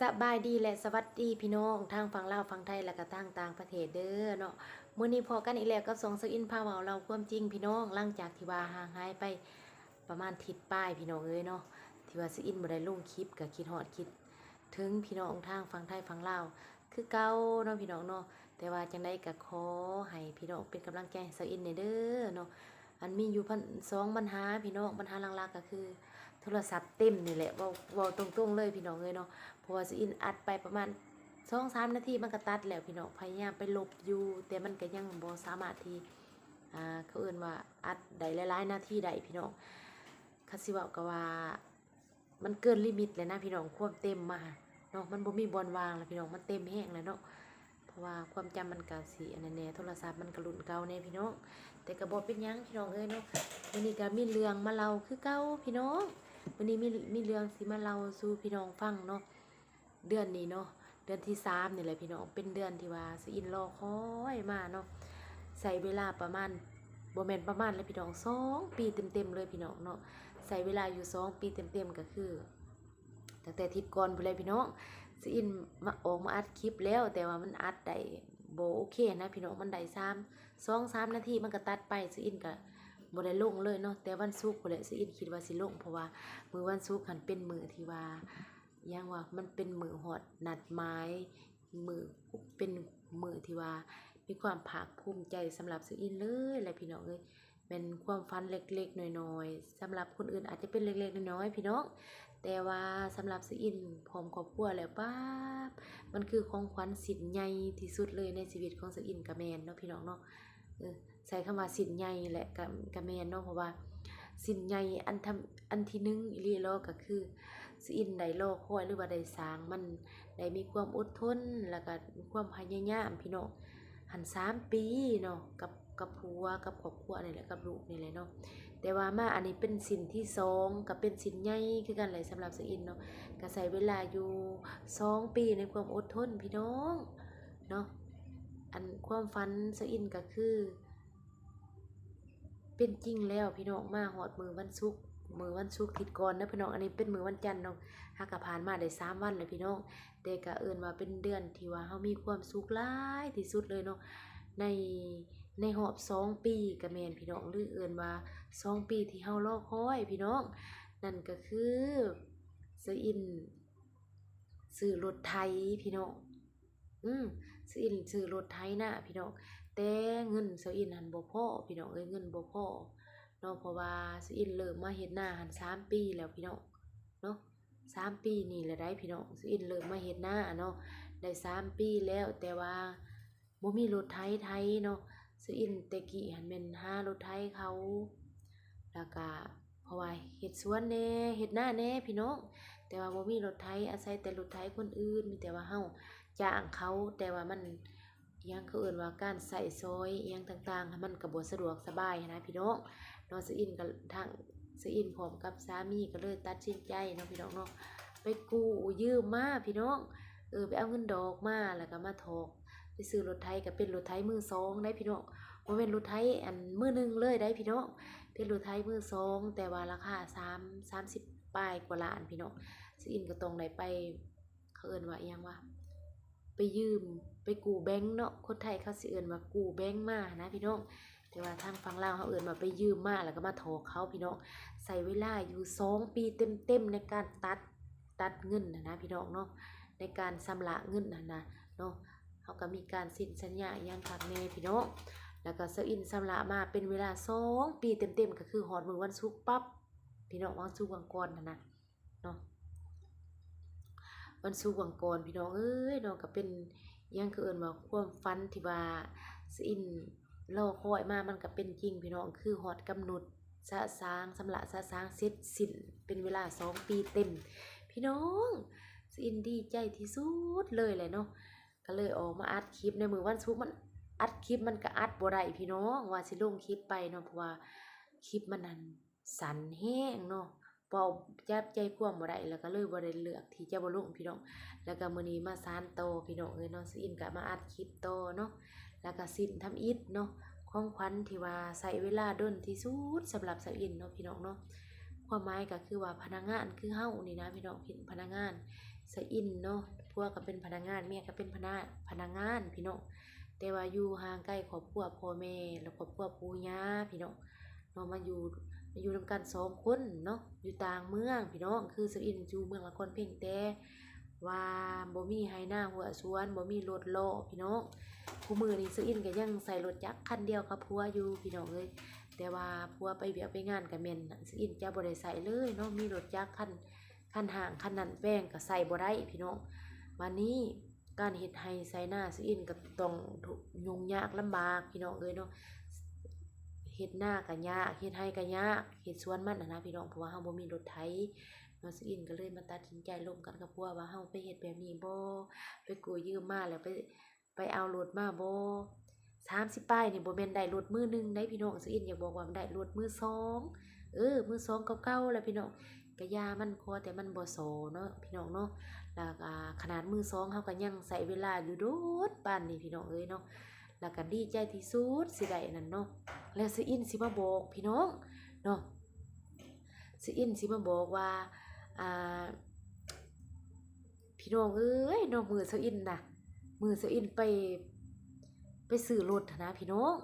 สบายดีและสวัสดีพี่น้องทางฝั่งลาวฝั่งไทยและก็ทางต่างประเทศเด้อเนาะมื้อนี้พอกันอีกแล้วกับสองสอินพาเว้าเราความจริงพี่น้องหลังจากที่ว่าห่างหายไปประมาณทิศป้ายพี่น้องเอ้ยเนาะที่ว่าสอินบ่ได้ลงคลิปก็คิดฮอดคิดถึงพี่น้องทางฝั่งไทยฝั่งลาวคือเก่าเนาะพี่น้องเนาะแต่ว่าจังได๋ก็ขอให้พี่น้องเป็นกำลังใจให้สอินเด้อเนาะอันมีอยู่สองปัญหาพี่น้องปัญหาหลักๆก็คือโทรศัพท์เต็มนี่แหละเว้าตรงๆเลยพี่น้องเอ้ยเนาะ เพราะว่าสิอินอัดไปประมาณ2-3 นาทีมันก็ตัดแล้วพี่น้องพยายามไปลบอยู่แต่มันก็ยังบ่สามารถที่เขาเอิ้นว่าอัดได้หลายๆนาทีได้พี่น้องคันสิเว้าก็ว่ามันเกินลิมิตแล้วนะพี่น้องความเต็มมาเนาะมันบ่มีบอนวางแล้วพี่น้องมันเต็มแฮงแล้วเนาะเพราะว่าความจำมันก็สิอันนั้นแหน่โทรศัพท์มันก็รุ่นเก่าแน่พี่น้องแต่ก็บ่เป็นหยังพี่น้องเอ้ยเนาะวันนี้ก็มีเรื่องมาเล่าคือเก่าพี่น้องวันนี้มีเรื่องสิมาเล่าสู่พี่น้องฟังเนาะ เดือนนี้เนาะเดือนที่3นี่แหละพี่น้องเป็นเดือนที่ว่าสอินรอคอยมาเนาะใส่เวลาประมาณบ่แม่นประมาณเลยพี่น้อง2 ปีเต็มๆเลยพี่น้องเนาะใส่เวลาอยู่2 ปีเต็มๆก็คือตั้งแต่อาทิตย์ก่อนพุ่นเลยพี่น้องสอินมาออกมาอัดคลิปแล้วแต่ว่ามันอัดได้บ่โอเคนะพี่น้องมันได้2-3 นาทีมันก็ตัดไปสอินก็บ่ได้ลงเลยเนาะแต่วันศุกร์พุ่นแหละสอินคิดว่าสิลงเพราะว่ามื้อวันศุกร์หันเป็นมื้อที่ว่า อย่างว่ามันเป็นมือฮอดนัดหมายมือเป็นมือที่ว่ามีความภาคภูมิใจสำหรับซื้ออินเลยแหละพี่น้องเอ้ยเป็นความฝันเล็กๆน้อยๆสำหรับคนอื่นอาจจะเป็นเล็กๆน้อยๆพี่น้องแต่ว่าสำหรับซื้ออินพร้อมครอบครัวแล้วป๊าบมันคือของขวัญชิ้นใหญ่ที่สุดเลยในชีวิตของซื้ออินกับแม่นเนาะพี่น้องเนาะใช้คำว่าชิ้นใหญ่แหละกับแม่นเนาะเพราะว่าชิ้นใหญ่อันที่หนึ่งอีหลีแล้วก็คือ สิอินได้รอคอยหรือว่าได้สร้างมันได้มีความอดทนแล้วก็มีความพยายามพี่น้องหัน3 ปีเนาะกับผัวกับครอบครัวนี่แหละกับลูกนี่แหละเนาะแต่ว่ามาอันนี้เป็นสินที่2ก็เป็นสินใหญ่คือกันแหละสำหรับสิอินเนาะก็ใช้เวลาอยู่2 ปีในความอดทนพี่น้องเนาะอันความฝันสิอินก็คือเป็นจริงแล้วพี่น้องมาฮอดมื้อวันศุกร์ทิศก่อนนะพี่น้องอันนี้เป็นมื้อวันจันทร์เนาะ หากก็ผ่านมาได้3 วันเลยพี่น้องแต่ก็เอิ้นว่าเป็นเดือนที่ว่าเฮามีความสุขหลายที่สุดเลยเนาะในในรอบ2 ปีก็แม่นพี่น้องหรือเอิ้นว่า2 ปีที่เฮารอคอยพี่น้องนั่นก็คือซื้ออินซื้อรถไถพี่น้องอืมซื้ออินซื้อรถไถนาพี่น้องแต่เงินซื้ออินหั้นบ่พอพี่น้องเอ้ยเงินบ่พอเนาะเพราะว่าซื้ออินเริ่มมาเฮ็ดนาหั้น3 ปีแล้วพี่น้องเนาะ 3 ปีนี่แหละได้พี่น้องสิอินเริ่มมาเฮ็ดนาเนาะได้3 ปีแล้วแต่ว่าบ่มีรถไถเนาะสิอินแต่กี้หั้นแม่นหารถไถเขาแล้วก็เพราะว่าเฮ็ดสวนแหน่เฮ็ดนาแหน่พี่น้องแต่ว่าบ่มีรถไถอาศัยแต่รถไถคนอื่นมีแต่ว่าเฮาจ้างเขาแต่ว่ามันอิหยังเขาเอิ้นว่าการใช้ซอยอิหยังต่างๆมันก็บ่สะดวกสบายหั้นนะพี่น้องเนาะสิอินก็ทางสิอินพร้อมกับสามีก็เลยตัดสินใจเนาะพี่น้องเนาะ ไปกู้ยืมมาพี่น้องไปเอาเงินดอกมาแล้วก็มาถอกไปซื้อรถไถก็เป็นรถไถมือสองได้พี่น้องบ่แม่นรถไถอันมือหนึ่งเลยได้พี่น้องเป็นรถไถมือสองแต่ว่าราคา30ปลายกว่าล้านพี่น้องซื้ออินก็ต้องได้ไปเขาเอิ้นว่าอิหยังวะไปยืมไปกู้แบงก์เนาะคนไทยเขาสิเอิ้นว่ากู้แบงก์มานะพี่น้องแต่ว่าทางฝั่งลาวเขาเอิ้นว่าไปยืมมาแล้วก็มาถอกเขาพี่น้องใช้เวลาอยู่2 ปีเต็มๆในการตัดเงินนะพี่น้องเนาะในการชำระเงินนะเนาะเขาก็มีการสิ้นสัญญาอิหยังคักแน่พี่น้องแล้วก็เซาอินชำระมาเป็นเวลา2 ปีเต็มๆก็คือฮอดมื้อวันศุกร์ปั๊บพี่น้องวันศุกร์วันก่อนนะเนาะวันศุกร์วันก่อนพี่น้องเอ้ยเนาะก็เป็นอิหยังคือเอิ้นว่าความฝันที่ว่าเซาอินรอคอยมามันก็เป็นจริงพี่น้องคือฮอดกำหนดสะสางชำระสะสางเสร็จสิ้นเป็นเวลา2 ปีเต็ม พี่น้องสิอินดีใจที่สุดเลยแหละเนาะก็เลยออกมาอัดคลิปในมื้อวันศุกร์มันอัดคลิปมันก็อัดบ่ได้พี่น้องว่าสิลงคลิปไปเนาะเพราะว่าคลิปมันนั่นสั้นแรงเนาะเว้าจับใจความบ่ได้แล้วก็เลยบ่ได้เลือกที่จะบ่ลงพี่น้องแล้วก็มื้อนี้มาสานต่อพี่น้องเอ้ยเนาะสิอินก็มาอัดคลิปต่อเนาะแล้วก็สิ้นทำอิฐเนาะของขวัญที่ว่าใช้เวลาดนที่สุดสำหรับสาวอินเนาะพี่น้องเนาะ ความหมายก็คือว่าพนักงานคือเฮานี่นะพี่น้องพนักงาน สะอินเนาะผัวก็เป็นพนักงานเมียก็เป็นพนักงานพี่น้องแต่ว่าอยู่ห่างไกลครอบครัวพ่อแม่แล้วครอบครัวปู่ย่าพี่น้องเนาะมาอยู่นำกัน2คนเนาะอยู่ต่างเมืองพี่น้องคือสะอินอยู่เมืองละครเพียงแต่ว่าบ่มีไร่นาหัวสวนบ่มีรถเลาะพี่น้องผู้มื้อนี้สะอินก็ยังใส่รถจักรคันเดียวกับผัวอยู่พี่น้องเอ้ยแต่ว่าผัวไปเวียกไปงานก็แม่นสะอินจะบ่ได้ใส่เลยเนาะมีรถจักรคันห่างคันนั้นแป้งก็ใส่บ่ได้พี่น้องวันนี้การเฮ็ดไร่ไสนาสะอินก็ต้องยุ่งยากลำบากพี่น้องเอ้ยเนาะเฮ็ดนาก็ยากเฮ็ดไร่ก็ยากเฮ็ดสวนมันนะพี่น้องเพราะว่าเฮาบ่มีรถไถเนาะสะอินก็เลยมาตัดสินใจร่วมกันกับผัวว่าเฮาไปเฮ็ดแบบนี้บ่ไปกู้ยืมมาแล้วไปเอารถมาบ่30ป้ายนี่บ่แม่นได้รถมือหนึ่งได้พี่น้องสะอินอยากบอกว่ามันได้รถมือสองมือสองเก่าๆแหละพี่น้อง กะยามันพอแต่มันบ่โซเนาะพี่น้องเนาะแล้วก็ขนาดมือ2เฮาก็ยังใช้เวลาอยู่โดดปานนี้พี่น้องเอ้ยเนาะแล้วก็ดีใจที่สุดสิได้นั่นเนาะแล้วสิอินสิมาบอกพี่น้องเนาะสิอินสิมาบอกว่าอ่าพี่น้องเอ้ยเนาะมือสิอินน่ะมือสิอินไปซื้อรถหั้นนะพี่น้อง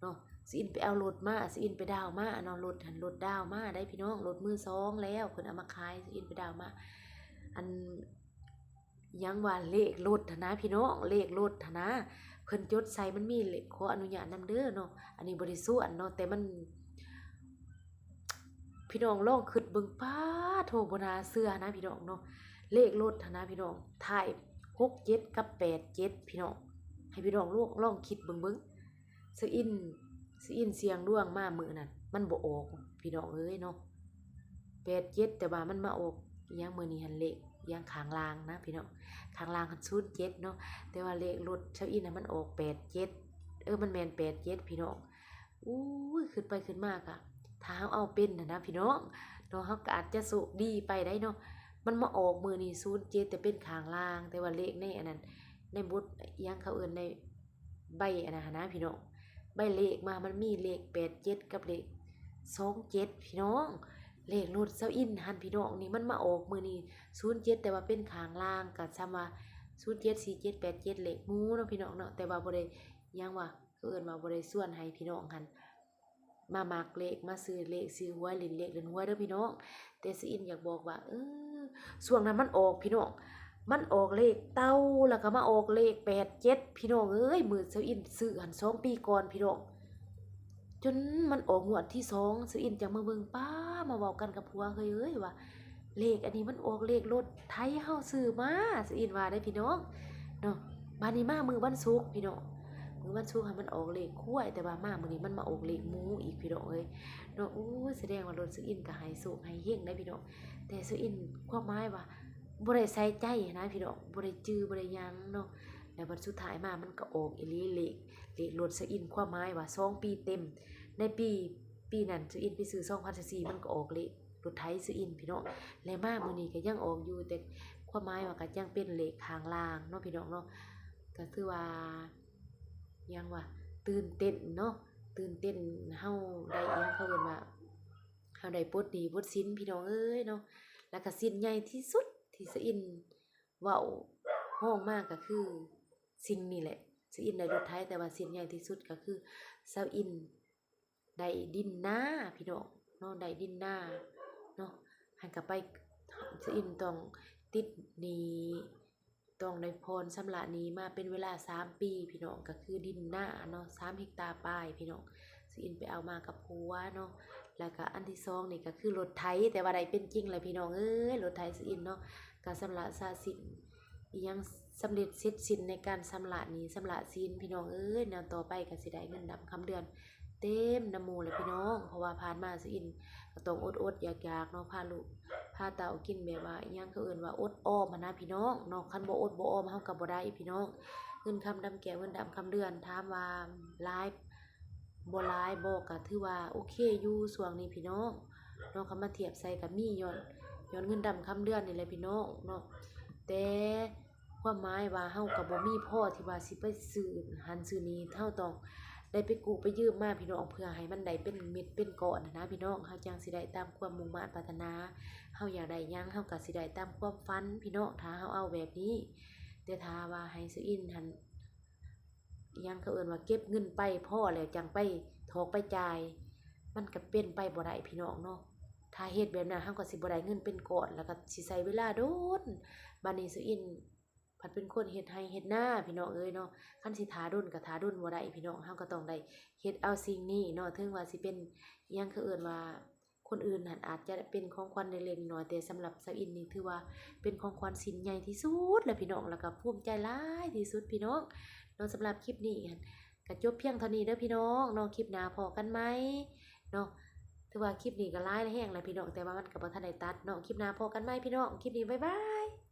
เนาะสิอินไปเอารถมาสิอินไปดาวมาเนาะรถหั้นรถดาวมาได้พี่น้องรถมือ2แล้วเพิ่นเอามาขายสิอินไปดาวมาอันยังว่าเลขรถหั้นนะพี่น้องเลขรถหั้นนะเพิ่นจดใส่มันมีเลขขออนุญาตนำเด้อเนาะอันนี้บ่ได้สู้อันเนาะแต่มันพี่น้องลองคิดเบิ่งป๊าโธ่บ่น่าเชื่อนะพี่น้องเนาะเลขรถหั้นนะพี่น้องท้าย67กับ87พี่น้องให้พี่น้องลองคิดเบิ่งสิอินเสียงดวงมามื้อนั้นมันบ่ออกพี่น้องเอ้ยเนาะ87แต่ว่ามันมาออกอิหยังมื้อนี้หั่นเลขอิหยังข้างล่างนะพี่น้องข้างล่างหั้น07เนาะแต่ว่าเลขรถเช้าอินน่ะมันออก87มันแม่น87พี่น้องอู้ยขึ้นไปขึ้นมาก็ถ้าเฮาเอาเป็นน่ะนะพี่น้องเนาะเฮาก็อาจจะโชคดีไปได้เนาะมันมาออกมื้อนี้07แต่เป็นข้างล่างแต่ว่าเลขในอันนั้นในบทอิหยังเขาเอิ้นในใบอันนั้นหั้นนะพี่น้องใบเลขมามันมีเลข87กับเลข27พี่น้องเลขรถเซาอินหันพี่น้องนี่มันมาออกมื้อนี้07แต่ว่าเป็นข้างล่างก็ซ้ำว่า074787เลขหมู่เนาะพี่น้องเนาะแต่ว่าบ่ได้หยังว่าเขาเอิ้นว่าบ่ได้ส่วนให้พี่น้องหันมามักเลขมาซื้อเลขซื้อหวยเล่นเลขเล่นหวยเด้อพี่น้องแต่เซาอินอยากบอกว่าช่วงนั้นมันออกพี่น้องมันออกเลขเต้าแล้วก็มาออกเลข87พี่น้องเอ้ยมื้อเซาอินซื้อหัน2ปีก่อนพี่น้องจนมันออกงวดที่2ซื้ออินจังมาเบิ่งป๊ามาเว้ากันกับผัวเฮ้ยเอ้ยว่าเลขอันนี้มันออกเลขรถไถเฮาซื้อมาซื้ออินว่าได้พี่น้องเนาะบัดนี้มามื้อวันศุกร์พี่น้องมื้อวันศุกร์มันออกเลขควายแต่ว่ามามื้อนี้มันมาออกเลขหมูอีกพี่น้องเอ้ยเนาะแสดงว่ารถซื้ออินก็ให้โชคให้เฮงได้พี่น้องแต่ซื้ออินความหมายว่าบ่ได้ใส่ใจนะพี่น้องบ่ได้จื้อบ่ได้หยังเนาะแล้วบัดสุดท้ายมามันก็ออกอีหลีเลขรถซื้ออินความหมายว่า2ปีเต็มในปีนั้นซื้ออินไปซื้อ2014มันก็ออกเลขรถไถซื้ออินพี่น้องและมามื้อนี้ก็ยังออกอยู่แต่ความหมายว่าก็ยังเป็นเลขข้างล่างเนาะพี่น้องเนาะก็คือว่ายังว่าตื่นเต้นเนาะตื่นเต้นเฮาได้อิหยังเขาเอิ้นว่าเฮาได้ปลดหนี้ปลดสินพี่น้องเอ้ยเนาะแล้วก็สินใหญ่ที่สุดที่สะอินเว้าฮ้องมากก็คือสิ่งนี้แหละสะอินได้รถไถแต่ว่าสิ่งใหญ่ที่สุดก็คือสะอินได้ดินนาพี่น้องเนาะได้ดินนาเนาะหันกลับไปสะอินต้องติดหนี้ต้องได้ผ่อนชำระหนี้มาเป็นเวลา3ปีพี่น้องก็คือดินนาเนาะ3เฮกตาร์ปลายพี่น้องสะอินไปเอามากับผัวเนาะแล้วก็อันที่2นี่ก็คือรถไถแต่ว่าได้เป็นจริงแหละพี่น้องเอ้ยรถไถสะอินเนาะก็ชำระทราบสิ้นอีหยังสำเร็จเสร็จสิ้นในการชำระหนี้ชำระสินพี่น้องเอ้ยแนวต่อไปก็สิได้เงินดำคำเดือนเต็มน้ำหมู่เลยพี่น้องเพราะว่าผ่านมาสะอินก็ต้องอดๆอยากๆเนาะพาลูกพาเต้ากินแบบว่าอิหยังเขาเอิ้นว่าอดออมหั้นนะพี่น้องเนาะคันบ่อดบ่ออมเฮาก็บ่ได้พี่น้องเงินคำดำแก้วเงินดำคำเดือนถามว่าหลายบ่หลายบ่ก็ถือว่าโอเคอยู่ช่วงนี้พี่น้องเนาะคันมาเทียบใส่ก็มีย้อนเงินดำคำเดือนนี่แหละพี่น้องเนาะแต่ความหมายว่าเฮาก็บ่มีพอที่ว่าสิไปซื้อหันซื้อนี้เฮาต้อง ได้ไปกู้ไปยืมมาพี่น้องเพื่อให้มันได้เป็นเม็ดเป็นก้อนนะพี่น้องเฮาจังสิได้ตามความมุ่งมั่นปรารถนาเฮาอยากได้หยังเฮาก็สิได้ตามความฝันพี่น้องถ้าเฮาเอาแบบนี้แต่ถ้าว่าให้ซื้ออินหันอิหยังเขาเอิ้นว่าเก็บเงินไปพอแล้วจังไปถอกไปจ่ายมันก็เป็นไปบ่ได้พี่น้องเนาะถ้าเฮ็ดแบบนั้นเฮาก็สิบ่ได้เงินเป็นก้อนแล้วก็สิใช้เวลาโดนบัดนี้ซื้ออินผัดเป็นคนเฮ็ดไร่เฮ็ดนาพี่น้องเอ้ยเนาะ คันสิท่าดนก็ท่าดนบ่ได้พี่น้องเฮาก็ต้องได้เฮ็ดเอาสิ่งนี้เนาะถึงว่าสิเป็นอิหยังคือเอิ้นว่าคนอื่นหั่นอาจจะเป็นของขวัญเล็กๆน้อยๆแต่สำหรับสาวอินนี่ถือว่าเป็นของขวัญชิ้นใหญ่ที่สุดแล้วพี่น้องแล้วก็ภูมิใจหลายที่สุดพี่น้องเนาะสำหรับคลิปนี้หั่นก็จบเพียงเท่านี้เด้อพี่น้องเนาะคลิปหน้าพอกันไหมเนาะถือว่าคลิปนี้ก็หลายแรงแล้วพี่น้องแต่ว่ามันก็บ่ทันได้ตัดเนาะคลิปหน้าพอกันไหมพี่น้องคลิปนี้บ๊ายบาย